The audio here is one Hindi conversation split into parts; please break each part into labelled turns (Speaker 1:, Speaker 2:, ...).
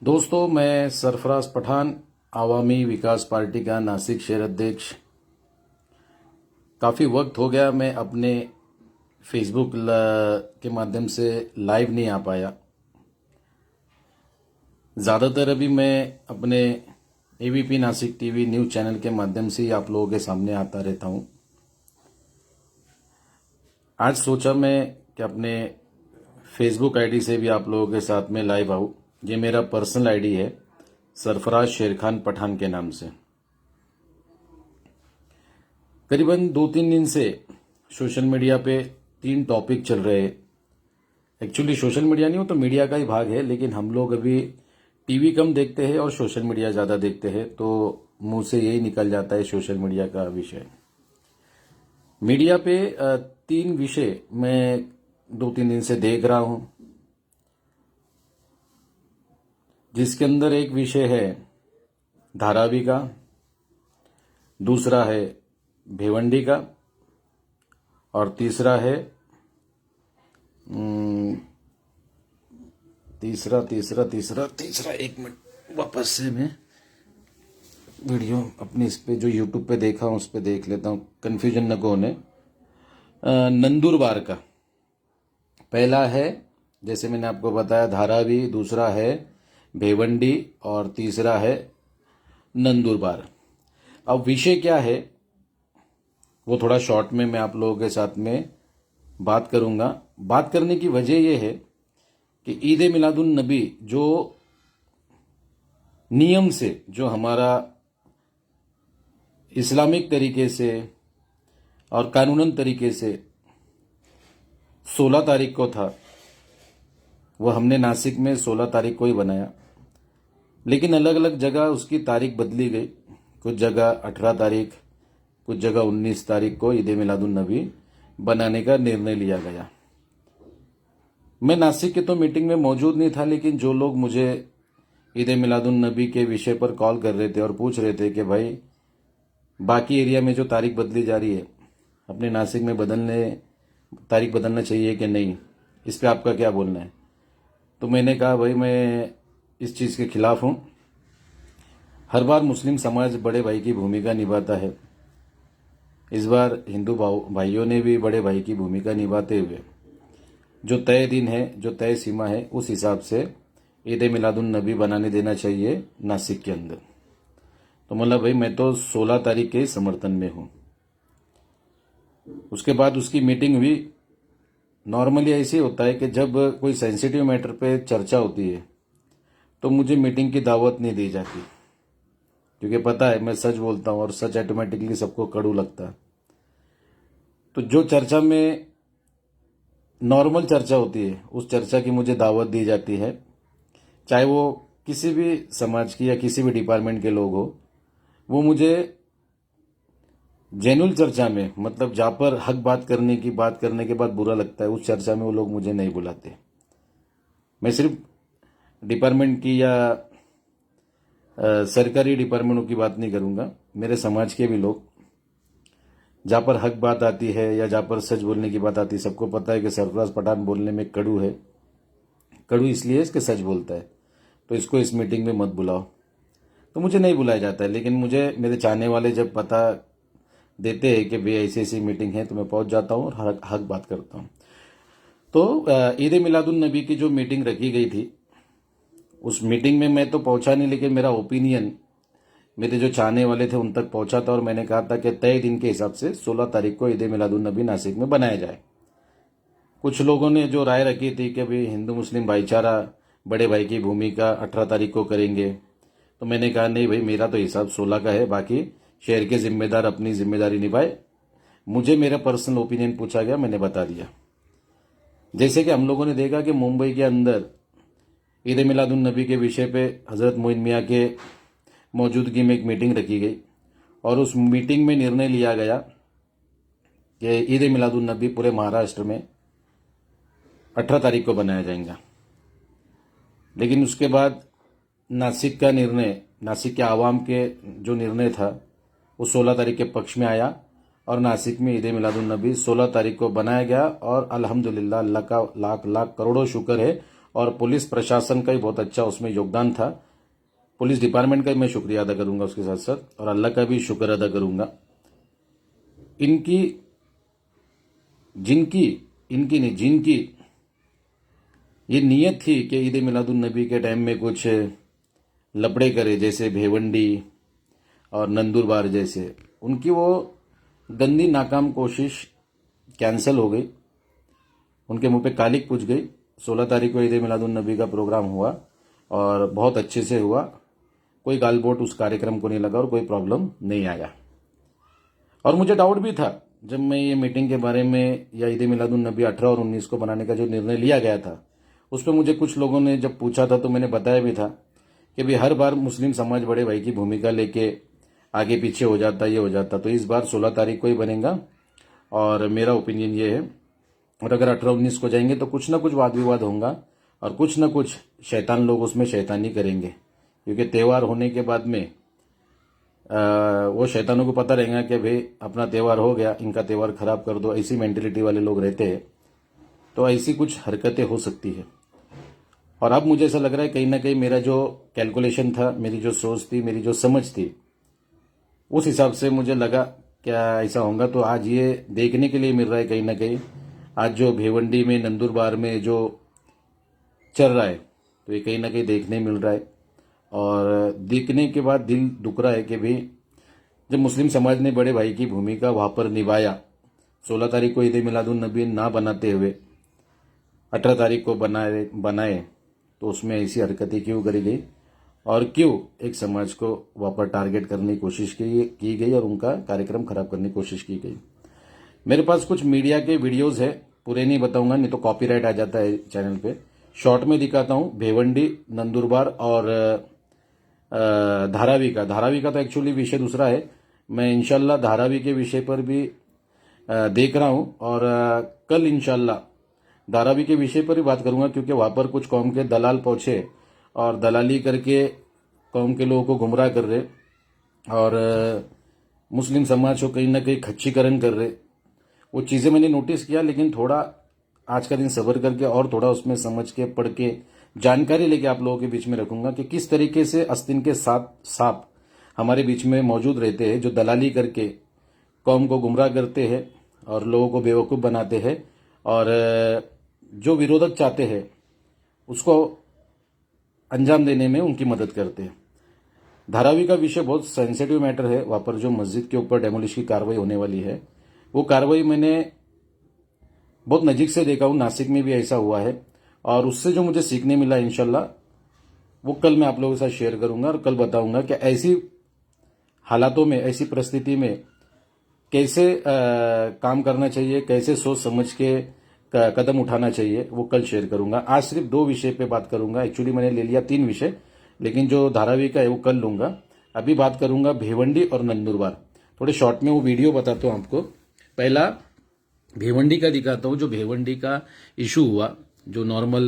Speaker 1: दोस्तों, मैं सरफराज पठान, आवामी विकास पार्टी का नासिक शहर अध्यक्ष। काफ़ी वक्त हो गया मैं अपने फेसबुक के माध्यम से लाइव नहीं आ पाया। ज़्यादातर अभी मैं अपने ABP Nashik TV news channel के माध्यम से ही आप लोगों के सामने आता रहता हूँ। आज सोचा मैं कि अपने फेसबुक आईडी से भी आप लोगों के साथ में लाइव आऊँ। ये मेरा पर्सनल आईडी है, सरफराज शेर खान पठान के नाम से। करीबन 2-3 दिन से सोशल मीडिया पे 3 टॉपिक चल रहे हैं। एक्चुअली सोशल मीडिया नहीं, वो तो मीडिया का ही भाग है, लेकिन हम लोग अभी टीवी कम देखते हैं और सोशल मीडिया ज़्यादा देखते हैं, तो मुंह से यही निकल जाता है सोशल मीडिया का विषय। मीडिया पे 3 विषय मैं 2-3 दिन से देख रहा हूं, जिसके अंदर एक विषय है धारावी का, दूसरा है भिवंडी का और तीसरा है तीसरा 1 मिनट, वापस से मैं वीडियो अपने इस पे जो यूट्यूब पे देखा हूं उस पे देख लेता हूं, कन्फ्यूजन न को होने। नंदुरबार का पहला है, जैसे मैंने आपको बताया, धारावी, दूसरा है भिवंडी और तीसरा है नंदुरबार। अब विषय क्या है वो थोड़ा शॉर्ट में मैं आप लोगों के साथ में बात करूंगा। बात करने की वजह यह है कि ईद मिलादुन नबी जो नियम से, जो हमारा इस्लामिक तरीके से और कानूनन तरीके से 16 तारीख को था, वो हमने नासिक में 16 तारीख को ही बनाया। लेकिन अलग अलग जगह उसकी तारीख बदली गई। कुछ जगह 18 तारीख, कुछ जगह 19 तारीख को ईद मिलादुन नबी बनाने का निर्णय लिया गया। मैं नासिक के तो मीटिंग में मौजूद नहीं था, लेकिन जो लोग मुझे ईद मिलादुन नबी के विषय पर कॉल कर रहे थे और पूछ रहे थे कि भाई बाकी एरिया में जो तारीख बदली जा रही है, अपने नासिक में तारीख बदलना चाहिए कि नहीं, इस पे आपका क्या बोलना है। तो मैंने कहा भाई मैं इस चीज़ के खिलाफ हूँ। हर बार मुस्लिम समाज बड़े भाई की भूमिका निभाता है, इस बार हिंदू भाइयों ने भी बड़े भाई की भूमिका निभाते हुए जो तय दिन है, जो तय सीमा है, उस हिसाब से ईद मिलादुन नबी बनाने देना चाहिए नासिक के अंदर। तो मतलब भाई मैं तो 16 तारीख के समर्थन में हूँ। उसके बाद उसकी मीटिंग हुई। नॉर्मली ऐसे होता है कि जब कोई सेंसिटिव मैटर पे चर्चा होती है तो मुझे मीटिंग की दावत नहीं दी जाती, क्योंकि पता है मैं सच बोलता हूँ और सच ऑटोमेटिकली सबको कड़ू लगता है। तो जो चर्चा में नॉर्मल चर्चा होती है उस चर्चा की मुझे दावत दी जाती है, चाहे वो किसी भी समाज की या किसी भी डिपार्टमेंट के लोग हो। वो मुझे जेन्युइन चर्चा में, मतलब जहाँ पर हक बात करने के बाद बुरा लगता है, उस चर्चा में वो लोग मुझे नहीं बुलाते। मैं सिर्फ डिपार्टमेंट की या सरकारी डिपार्टमेंटों की बात नहीं करूंगा, मेरे समाज के भी लोग, जहाँ पर हक बात आती है या जहाँ पर सच बोलने की बात आती है, सबको पता है कि सरफराज पठान बोलने में कड़ू है। कड़ू इसलिए है इसके सच बोलता है, तो इसको इस मीटिंग में मत बुलाओ। तो मुझे नहीं बुलाया जाता है, लेकिन मुझे मेरे चाहने वाले जब पता देते हैं कि भाई ऐसी ऐसी मीटिंग है, तो मैं पहुंच जाता हूँ और हक बात करता हूँ। तो ईद मिलादुन नबी की जो मीटिंग रखी गई थी, उस मीटिंग में मैं तो पहुंचा नहीं, लेकिन मेरा ओपिनियन मेरे जो चाहने वाले थे उन तक पहुंचा था और मैंने कहा था कि तय दिन के हिसाब से 16 तारीख को ईद मिलादुन नबी नासिक में बनाया जाए। कुछ लोगों ने जो राय रखी थी कि भाई हिंदू मुस्लिम भाईचारा, बड़े भाई की भूमिका 18 तारीख को करेंगे, तो मैंने कहा नहीं भाई, मेरा तो हिसाब 16 का है, बाकी शहर के जिम्मेदार अपनी जिम्मेदारी निभाए। मुझे मेरा पर्सनल ओपिनियन पूछा गया, मैंने बता दिया। जैसे कि हम लोगों ने देखा कि मुंबई के अंदर ईद मिलादुन नबी के विषय पे हज़रत मोइन मियाँ के मौजूदगी में एक मीटिंग रखी गई और उस मीटिंग में निर्णय लिया गया कि ईद मिलादुन नबी पूरे महाराष्ट्र में 18 तारीख को बनाया जाएगा। लेकिन उसके बाद नासिक का निर्णय, नासिक के आवाम के जो निर्णय था, वो 16 तारीख के पक्ष में आया और नासिक में ईद मिलादुन नबी 16 तारीख को बनाया गया। और अल्हम्दुलिल्लाह, अल्लाह का लाख लाख करोड़ों शुक्र है, और पुलिस प्रशासन का ही बहुत अच्छा उसमें योगदान था। पुलिस डिपार्टमेंट का भी मैं शुक्रिया अदा करूंगा उसके साथ साथ, और अल्लाह का भी शुक्र अदा करूंगा। जिनकी ये नियत थी कि ईद मिलादुन नबी के टाइम में कुछ लपड़े करे, जैसे भेवंडी और नंदुरबार जैसे, उनकी वो गंदी नाकाम कोशिश कैंसिल हो गई, उनके मुंह पे कालिक पूछ गई। 16 तारीख को ईद मिलादुन नबी का प्रोग्राम हुआ और बहुत अच्छे से हुआ, कोई गालबोट उस कार्यक्रम को नहीं लगा और कोई प्रॉब्लम नहीं आया। और मुझे डाउट भी था जब मैं ये मीटिंग के बारे में या ईद मिलादुन नबी 18 और 19 को बनाने का जो निर्णय लिया गया था, उस पर मुझे कुछ लोगों ने जब पूछा था तो मैंने बताया भी था कि भाई हर बार मुस्लिम समाज बड़े भाई की भूमिका लेके आगे पीछे हो जाता, ये हो जाता, तो इस बार 16 तारीख को ही बनेगा और मेरा ओपिनियन ये है। और अगर 18-19 को जाएंगे तो कुछ ना कुछ वाद विवाद होगा और कुछ ना कुछ शैतान लोग उसमें शैतानी करेंगे, क्योंकि त्यौहार होने के बाद में वो शैतानों को पता रहेगा कि भाई अपना त्यौहार हो गया, इनका त्यौहार खराब कर दो, ऐसी मेंटेलिटी वाले लोग रहते हैं, तो ऐसी कुछ हरकतें हो सकती है। और अब मुझे ऐसा लग रहा है कहीं ना कहीं मेरा जो कैलकुलेशन था, मेरी जो सोच थी, मेरी जो समझ थी, उस हिसाब से मुझे लगा क्या ऐसा होगा। तो आज ये देखने के लिए मिल रहा है कहीं ना कहीं, आज जो भेवंडी में नंदुरबार में जो चल रहा है, तो ये कहीं ना कहीं देखने मिल रहा है। और देखने के बाद दिल दुख रहा है कि भाई जब मुस्लिम समाज ने बड़े भाई की भूमिका वहां पर निभाया, 16 तारीख को ईद मिलादुन नबी ना बनाते हुए 18 तारीख को बनाए, तो उसमें ऐसी हरकतें क्यों करी गई और क्यों एक समाज को वहां पर टारगेट करने की कोशिश की गई और उनका कार्यक्रम खराब करने की कोशिश की गई। मेरे पास कुछ मीडिया के वीडियोस है, पूरे नहीं बताऊंगा नहीं तो कॉपीराइट आ जाता है चैनल पे। शॉर्ट में दिखाता हूं भेवंडी, नंदुरबार और धारावी का तो एक्चुअली विषय दूसरा है। मैं इंशाल्लाह धारावी के विषय पर भी देख रहा हूं और कल इंशाल्लाह धारावी के विषय पर भी बात करूंगा, क्योंकि वहां पर कुछ कौम के दलाल पहुंचे और दलाली करके कौम के लोगों को गुमराह कर रहे और मुस्लिम समाज को कहीं ना कहीं खच्चीकरण कर रहे। वो चीज़ें मैंने नोटिस किया, लेकिन थोड़ा आज का दिन सब्र करके और थोड़ा उसमें समझ के पढ़ के जानकारी लेके आप लोगों के बीच में रखूंगा कि किस तरीके से आस्तीन के साथ सांप हमारे बीच में मौजूद रहते हैं, जो दलाली करके कौम को गुमराह करते हैं और लोगों को बेवकूफ़ बनाते हैं और जो विरोधक चाहते हैं उसको अंजाम देने में उनकी मदद करते हैं। धारावी का विषय बहुत सेंसिटिव मैटर है। वहां पर जो मस्जिद के ऊपर डेमोलिश की कार्रवाई होने वाली है, वो कार्रवाई मैंने बहुत नजीक से देखा हूं, नासिक में भी ऐसा हुआ है और उससे जो मुझे सीखने मिला इंशाल्लाह वो कल मैं आप लोगों के साथ शेयर करूंगा और कल बताऊंगा कि ऐसी हालातों में, ऐसी परिस्थिति में कैसे काम करना चाहिए, कैसे सोच समझ के कदम उठाना चाहिए, वो कल शेयर करूंगा। आज सिर्फ 2 विषय पे बात करूंगा, एक्चुअली मैंने ले लिया 3 विषय, लेकिन जो धारावी का है वो कल लूंगा। अभी बात करूंगा भेवंडी और नंदुरबार। थोड़े शॉर्ट में वो वीडियो बताता हूं आपको। पहला भेवंडी का दिखाता हूं, जो भेवंडी का इशू हुआ, जो नॉर्मल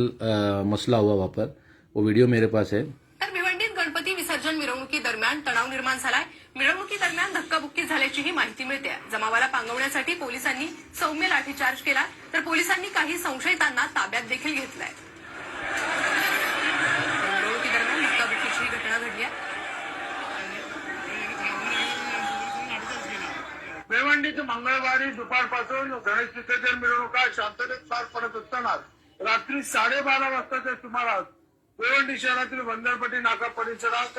Speaker 1: मसला हुआ वहां पर, वो वीडियो मेरे पास है।
Speaker 2: तर भिवंडीत गणपती विसर्जन मिरवणुकीदरम्यान तणाव निर्माण झालाय। मिरवणुकीदरम्यान धक्काबुक्की झाल्याचीही माहिती मिळते। जमावाला पांगवण्यासाठी पोलिसांनी सौम्य लाठीचार्ज केला, तर पोलिसांनी काही संशयितांना ताब्यात देखील घेतलंय। मिरवणुकीदरम्यान धक्काबुक्कीची घटना घडली आहे।
Speaker 3: भिवंडीत मंगळवारी दुपारपासून गणेश विसर्जन मिरवणुका शांततेत पार पडत असताना रात्री 12:30 वाजताच्या सुमारास भिवंडी शहरातील बंदरपट्टी नाका परिसरात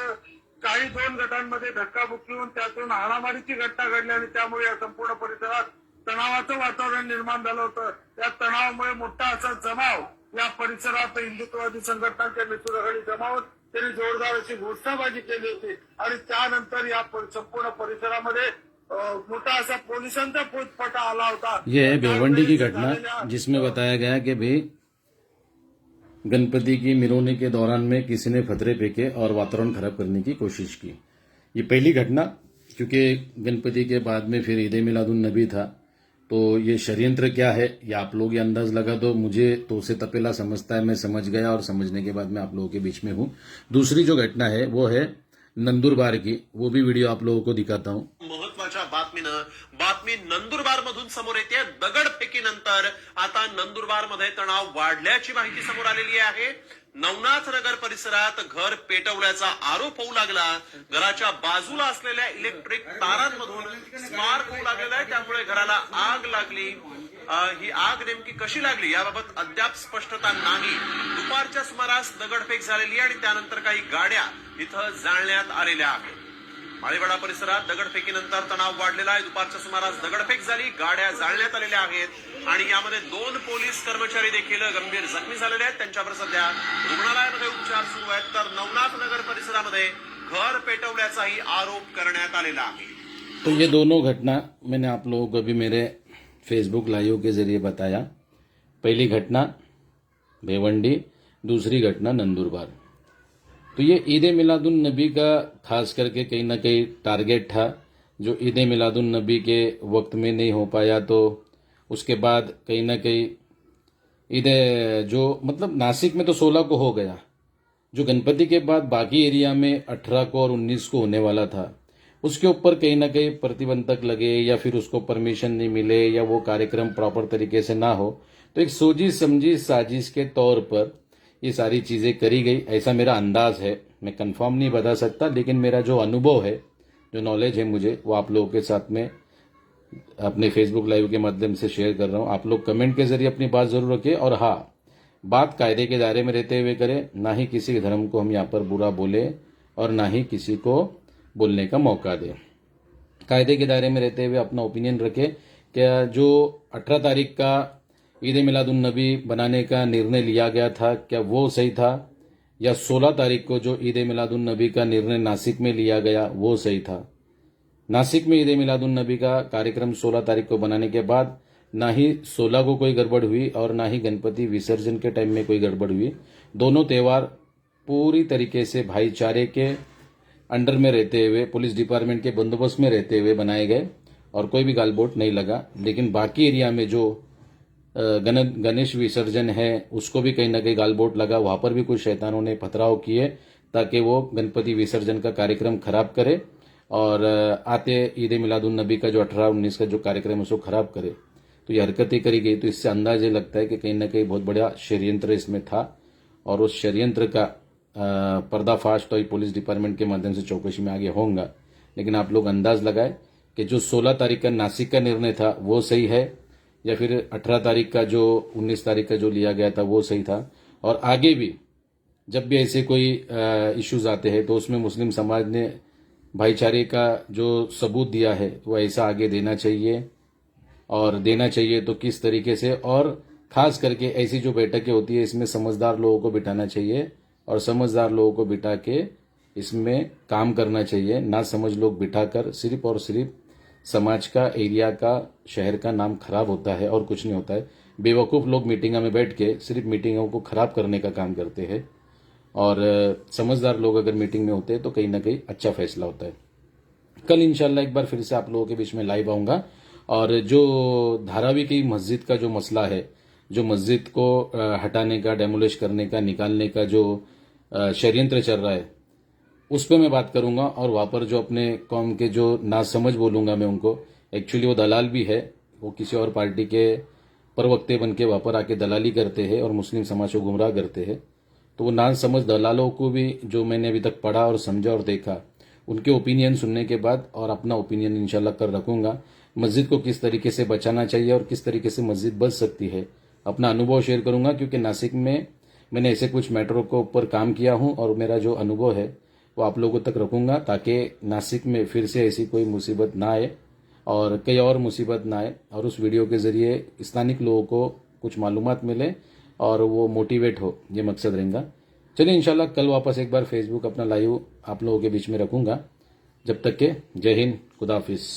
Speaker 3: काही 2 गटांमध्ये धक्काबुक्की होऊन त्यातून हाणामारीची घटना घडली आणि त्यामुळे या संपूर्ण परिसरात तणावाचं वातावरण निर्माण झालं होतं। या तणावामुळे मोठा असा जमाव या परिसरात हिंदुत्ववादी संघटनांच्या नेतृत्वाखाली जमावून त्यांनी जोरदार अशी घोषणाबाजी केली होती आणि त्यानंतर या संपूर्ण परिसरामध्ये मोटा ऐसा पोलिसांचा फौजफाटा आला होता।
Speaker 1: ये है भिवंडी की घटना, जिसमें बताया गया कि भाई गणपति की मिरोने के दौरान में किसी ने फतरे फेंके और वातावरण खराब करने की कोशिश की। ये पहली घटना, क्योंकि गणपति के बाद में फिर ईद मिलादुन नबी था, तो ये षड्यंत्र क्या है ये आप लोग ये अंदाज लगा दो। मुझे तो से तपेला समझता है, मैं समझ गया और समझने के बाद मैं आप लोगों के बीच में हूं। दूसरी जो घटना है वो है नंदुरबार की, वो भी वीडियो आप लोगों को दिखाता हूं।
Speaker 3: महत्वाच्या बातम्या
Speaker 4: बातमीनं. बातमी नंदुरबार मधून समोर येते. दगडफेकीनंतर आता नंदुरबार मध्ये तणाव वाढल्याची माहिती समोर आलेली आहे. नवनाथ नगर परिसरात घर पेटवल्याचा आरोप होऊ लागला. घराच्या बाजूला असलेल्या इलेक्ट्रिक तारांमधून स्पार्क होऊ लागलेला आहे, त्यामुळे घराला आग लागली. ही आग नेमकी कशी लागली याबाबत अद्याप स्पष्टता नाही. दुपारच्या सुमारास दगडफेक झालेली आणि त्यानंतर काही गाड्या इथं जाळण्यात आलेल्या आहेत. माळीवाडा परिसरात दगडफेकीनंतर तणाव वाढलेला आहे. दुपारच्या सुमारास दगडफेक झाली, गाड्या जाळण्यात आलेल्या आहेत आणि यामध्ये 2 पोलीस कर्मचारी देखील गंभीर जखमी झालेले आहेत. त्यांच्यावर सध्या रुग्णालयामध्ये उपचार सुरू आहेत. तर नवनाथ नगर परिसरामध्ये घर पेटवल्याचाही आरोप करण्यात आलेला आहे.
Speaker 1: तो ये दोनों घटना मैंने आप लोगों को भी मेरे फेसबुक लाइव के जरिए बताया. पहली घटना भिवंडी, दूसरी घटना नंदुरबार. तो ये ईद मिलादुन नबी का खास करके कहीं ना कहीं टारगेट था, जो ईद मिलादुन नबी के वक्त में नहीं हो पाया. तो उसके बाद कहीं ना कहीं ईद जो मतलब नासिक में तो 16 को हो गया, जो गणपति के बाद बाकी एरिया में 18 को और 19 को होने वाला था, उसके ऊपर कहीं ना कहीं प्रतिबंधक लगे या फिर उसको परमिशन नहीं मिले या वो कार्यक्रम प्रॉपर तरीके से ना हो, तो एक सोची समझी साजिश के तौर पर ये सारी चीजें करी गई, ऐसा मेरा अंदाज है. मैं कंफर्म नहीं बता सकता, लेकिन मेरा जो अनुभव है, जो नॉलेज है मुझे, वो आप लोगों के साथ में अपने फेसबुक लाइव के माध्यम से शेयर कर रहा हूँ. आप लोग कमेंट के जरिए अपनी बात जरूर रखें और हाँ, बात कायदे के दायरे में रहते हुए करें. ना ही किसी धर्म को हम यहाँ पर बुरा बोले और ना ही किसी को बोलने का मौका दें. कायदे के दायरे में रहते हुए अपना ओपिनियन रखें. क्या जो 18 तारीख का ईद मिलादुन नबी बनाने का निर्णय लिया गया था, क्या वो सही था, या 16 तारीख को जो ईद मिलादुन नबी का निर्णय नासिक में लिया गया वो सही था. नासिक में ईद मिलादुन नबी का कार्यक्रम 16 तारीख को बनाने के बाद ना ही 16 को कोई गड़बड़ हुई और ना ही गणपति विसर्जन के टाइम में कोई गड़बड़ हुई. दोनों त्यौहार पूरी तरीके से भाईचारे के अंडर में रहते हुए, पुलिस डिपार्टमेंट के बंदोबस्त में रहते हुए बनाए गए और कोई भी गालबोट नहीं लगा. लेकिन बाकी एरिया में जो गणेश विसर्जन है उसको भी कहीं ना कहीं गालबोट लगा. वहां पर भी कुछ शैतानों ने पथराव किए ताकि वो गणपति विसर्जन का कार्यक्रम खराब करे और आते ईद मिलादुन नबी का जो 18-19 का जो कार्यक्रम है उसको खराब करे. तो ये हरकतें करी गई. तो इससे अंदाज ये लगता है कि कहीं ना कहीं बहुत बड़ा षड्यंत्र इसमें था और उस षड्यंत्र का पर्दाफाश तो पुलिस डिपार्टमेंट के माध्यम से चौकसी में आगे होगा. लेकिन आप लोग अंदाज लगाए कि जो 16 तारीख का नासिक का निर्णय था वो सही है या फिर 18 तारीख का जो 19 तारीख का जो लिया गया था वो सही था. और आगे भी जब भी ऐसे कोई इश्यूज आते हैं तो उसमें मुस्लिम समाज ने भाईचारे का जो सबूत दिया है वो ऐसा आगे देना चाहिए. और देना चाहिए तो किस तरीके से, और खास करके ऐसी जो बैठकें होती है इसमें समझदार लोगों को बिठाना चाहिए और समझदार लोगों को बिठा के इसमें काम करना चाहिए. ना समझ लोग बिठाकर सिर्फ और सिर्फ समाज का, एरिया का, शहर का नाम खराब होता है और कुछ नहीं होता है. बेवकूफ़ लोग मीटिंगों में बैठ के सिर्फ मीटिंगों को खराब करने का काम करते हैं और समझदार लोग अगर मीटिंग में होते हैं तो कहीं ना कहीं अच्छा फैसला होता है. कल इंशाल्लाह एक बार फिर से आप लोगों के बीच में लाइव आऊंगा और जो धारावी की मस्जिद का जो मसला है, जो मस्जिद को हटाने का, डेमोलिश करने का, निकालने का जो षड्यंत्र चल रहा है उस पर मैं बात करूंगा. और वहां पर जो अपने कौम के जो नासमझ बोलूंगा मैं उनको, एक्चुअली वो दलाल भी है, वो किसी और पार्टी के प्रवक्ते बन के वहां पर आके दलाली करते हैं और मुस्लिम समाज को गुमराह करते हैं. तो वो नासमझ दलालों को भी जो मैंने अभी तक पढ़ा और समझा और देखा, उनके ओपिनियन सुनने के बाद और अपना ओपिनियन इंशाल्लाह कर रखूंगा. मस्जिद को किस तरीके से बचाना चाहिए और किस तरीके से मस्जिद बच सकती है, अपना अनुभव शेयर करूंगा. क्योंकि नासिक में मैंने ऐसे कुछ मैटरों के ऊपर काम किया हूं और मेरा जो अनुभव है वो आप लोगों तक रखूंगा ताकि नासिक में फिर से ऐसी कोई मुसीबत ना आए और कई और मुसीबत ना आए और उस वीडियो के जरिए स्थानिक लोगों को कुछ मालूमात मिले और वो मोटिवेट हो, ये मकसद रहेगा. चलिए इंशाल्लाह कल वापस एक बार फेसबुक अपना लाइव आप लोगों के बीच में रखूंगा. जब तक के जय हिंद, खुदा हाफिज.